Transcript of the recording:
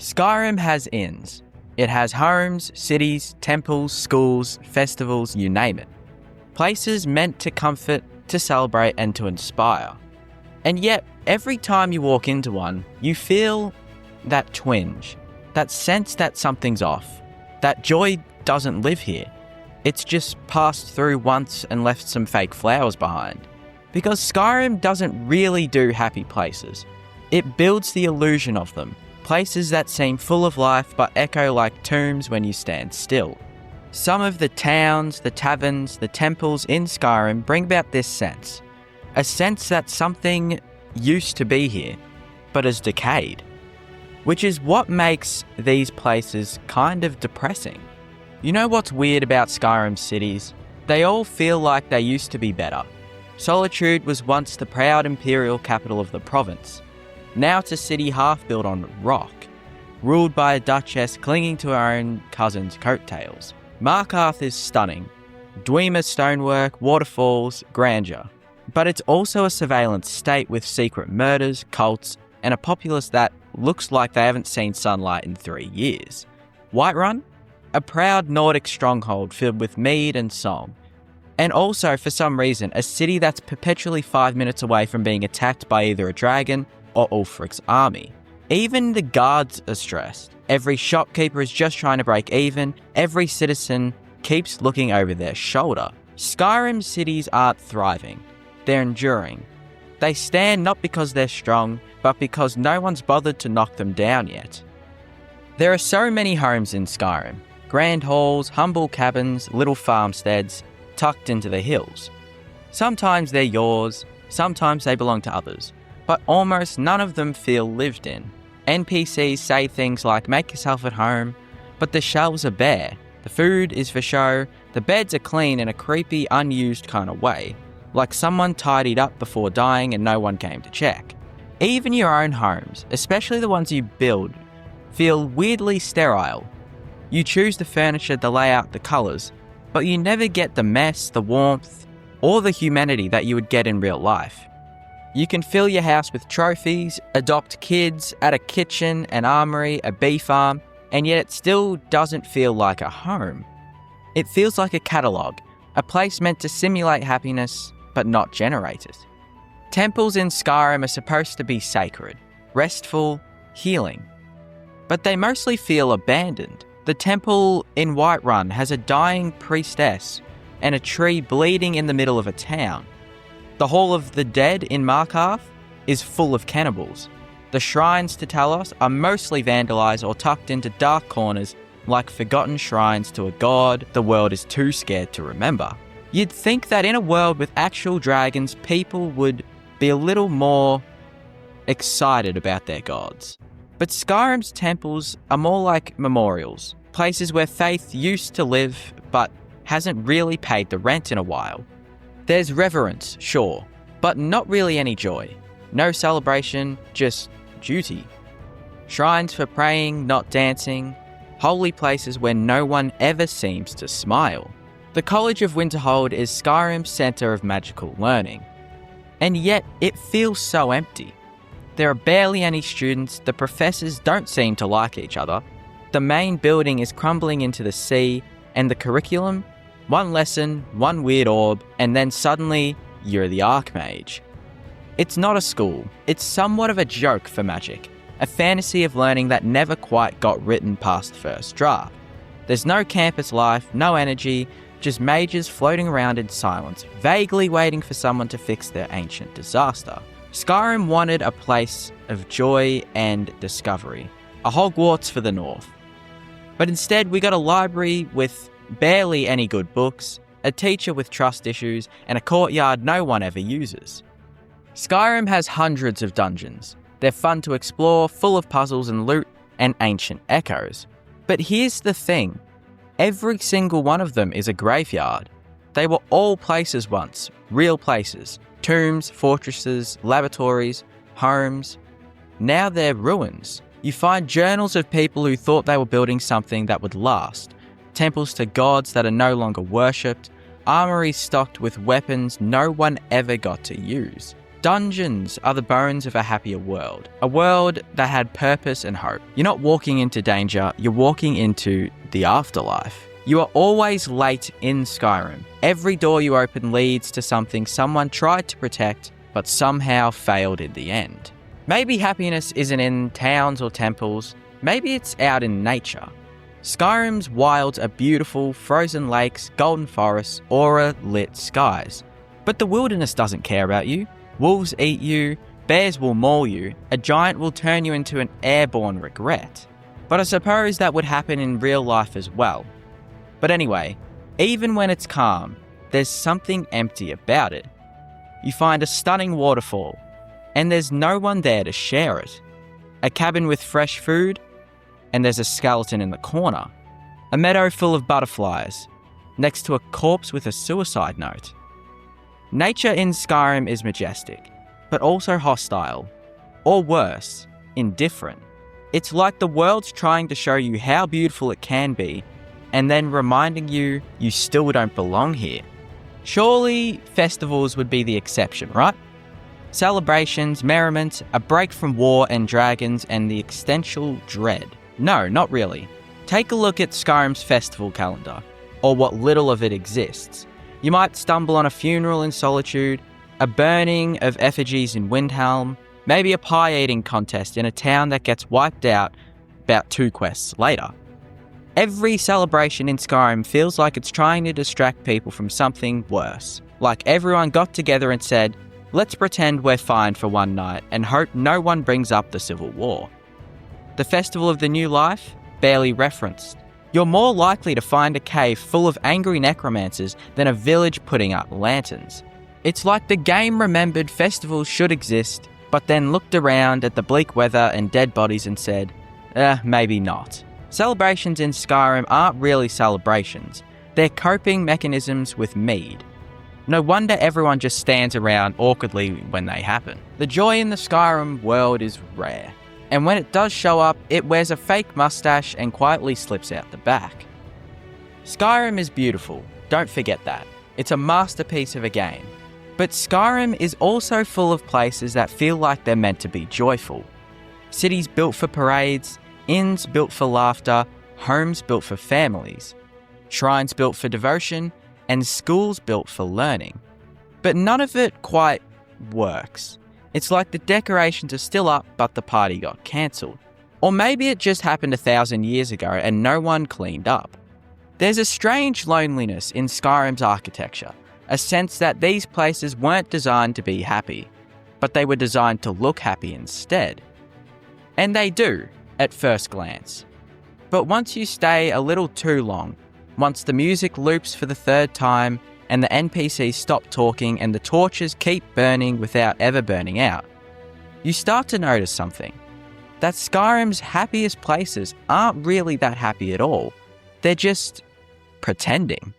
Skyrim has inns. It has homes, cities, temples, schools, festivals, you name it. Places meant to comfort, to celebrate, and to inspire. And yet, every time you walk into one, you feel that twinge, that sense that something's off, that joy doesn't live here. It's just passed through once and left some fake flowers behind. Because Skyrim doesn't really do happy places. It builds the illusion of them, places that seem full of life but echo like tombs when you stand still. Some of the towns, the taverns, the temples in Skyrim bring about this sense. A sense that something used to be here, but has decayed. Which is what makes these places kind of depressing. You know what's weird about Skyrim cities? They all feel like they used to be better. Solitude was once the proud imperial capital of the province. Now it's a city half built on rock, ruled by a duchess clinging to her own cousin's coattails. Markarth is stunning. Dwemer stonework, waterfalls, grandeur. But it's also a surveillance state with secret murders, cults, and a populace that looks like they haven't seen sunlight in 3 years. Whiterun? A proud Nordic stronghold filled with mead and song. And also, for some reason, a city that's perpetually 5 minutes away from being attacked by either a dragon or Ulfric's army. Even the guards are stressed. Every shopkeeper is just trying to break even. Every citizen keeps looking over their shoulder. Skyrim cities aren't thriving. They're enduring. They stand not because they're strong, but because no one's bothered to knock them down yet. There are so many homes in Skyrim. Grand halls, humble cabins, little farmsteads, tucked into the hills. Sometimes they're yours, sometimes they belong to others, but almost none of them feel lived in. NPCs say things like make yourself at home, but the shelves are bare, the food is for show, the beds are clean in a creepy, unused kind of way, like someone tidied up before dying and no one came to check. Even your own homes, especially the ones you build, feel weirdly sterile. You choose the furniture, the layout, the colours, but you never get the mess, the warmth, or the humanity that you would get in real life. You can fill your house with trophies, adopt kids, add a kitchen, an armory, a bee farm, and yet it still doesn't feel like a home. It feels like a catalogue, a place meant to simulate happiness, but not generate it. Temples in Skyrim are supposed to be sacred, restful, healing. But they mostly feel abandoned. The temple in Whiterun has a dying priestess and a tree bleeding in the middle of a town. The Hall of the Dead in Markarth is full of cannibals. The shrines to Talos are mostly vandalised or tucked into dark corners like forgotten shrines to a god the world is too scared to remember. You'd think that in a world with actual dragons, people would be a little more excited about their gods. But Skyrim's temples are more like memorials, places where faith used to live but hasn't really paid the rent in a while. There's reverence, sure, but not really any joy. No celebration, just duty. Shrines for praying, not dancing. Holy places where no one ever seems to smile. The College of Winterhold is Skyrim's centre of magical learning. And yet, it feels so empty. There are barely any students, the professors don't seem to like each other, the main building is crumbling into the sea, and the curriculum? One lesson, one weird orb, and then suddenly, you're the Archmage. It's not a school, it's somewhat of a joke for magic, a fantasy of learning that never quite got written past first draft. There's no campus life, no energy, just mages floating around in silence, vaguely waiting for someone to fix their ancient disaster. Skyrim wanted a place of joy and discovery, a Hogwarts for the North. But instead we got a library with barely any good books, a teacher with trust issues, and a courtyard no one ever uses. Skyrim has hundreds of dungeons. They're fun to explore, full of puzzles and loot, and ancient echoes. But here's the thing, every single one of them is a graveyard. They were all places once, real places. Tombs, fortresses, laboratories, homes. Now they're ruins. You find journals of people who thought they were building something that would last. Temples to gods that are no longer worshipped. Armories stocked with weapons no one ever got to use. Dungeons are the bones of a happier world, a world that had purpose and hope. You're not walking into danger, you're walking into the afterlife. You are always late in Skyrim. Every door you open leads to something someone tried to protect, but somehow failed in the end. Maybe happiness isn't in towns or temples, maybe it's out in nature. Skyrim's wilds are beautiful, frozen lakes, golden forests, aura-lit skies. But the wilderness doesn't care about you. Wolves eat you, bears will maul you, a giant will turn you into an airborne regret. But I suppose that would happen in real life as well. But anyway, even when it's calm, there's something empty about it. You find a stunning waterfall, and there's no one there to share it. A cabin with fresh food, and there's a skeleton in the corner. A meadow full of butterflies, next to a corpse with a suicide note. Nature in Skyrim is majestic, but also hostile, or worse, indifferent. It's like the world's trying to show you how beautiful it can be, and then reminding you you still don't belong here. Surely festivals would be the exception, right? Celebrations, merriment, a break from war and dragons, and the existential dread. No, not really. Take a look at Skyrim's festival calendar, or what little of it exists. You might stumble on a funeral in Solitude, a burning of effigies in Windhelm, maybe a pie-eating contest in a town that gets wiped out about 2 quests later. Every celebration in Skyrim feels like it's trying to distract people from something worse. Like everyone got together and said, let's pretend we're fine for one night and hope no one brings up the Civil War. The Festival of the New Life? Barely referenced. You're more likely to find a cave full of angry necromancers than a village putting up lanterns. It's like the game remembered festivals should exist, but then looked around at the bleak weather and dead bodies and said, maybe not. Celebrations in Skyrim aren't really celebrations. They're coping mechanisms with mead. No wonder everyone just stands around awkwardly when they happen. The joy in the Skyrim world is rare. And when it does show up, it wears a fake mustache and quietly slips out the back. Skyrim is beautiful, don't forget that. It's a masterpiece of a game. But Skyrim is also full of places that feel like they're meant to be joyful. Cities built for parades, inns built for laughter, homes built for families, shrines built for devotion, and schools built for learning. But none of it quite works. It's like the decorations are still up, but the party got cancelled. Or maybe it just happened 1,000 years ago and no one cleaned up. There's a strange loneliness in Skyrim's architecture, a sense that these places weren't designed to be happy, but they were designed to look happy instead. And they do, at first glance. But once you stay a little too long, once the music loops for the 3rd time, and the NPCs stop talking and the torches keep burning without ever burning out, you start to notice something. That Skyrim's happiest places aren't really that happy at all. They're just pretending.